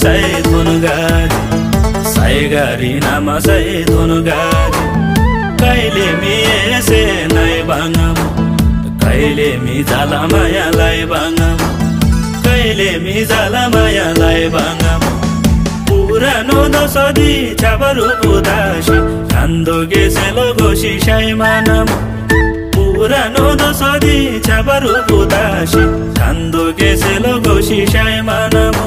sai thunugari sai gari nama sai thunugari kaile mi ese nai bangam kaile mi jala maya lai bangam kaile mi jala maya lai bangam पुरानो दशदी छाबरु उदासी कान्दो गेसेलो गोसी साइमानम पुरानो दशदी छाबरु उदासी कान्दो गेसेलो गोसी साइमानम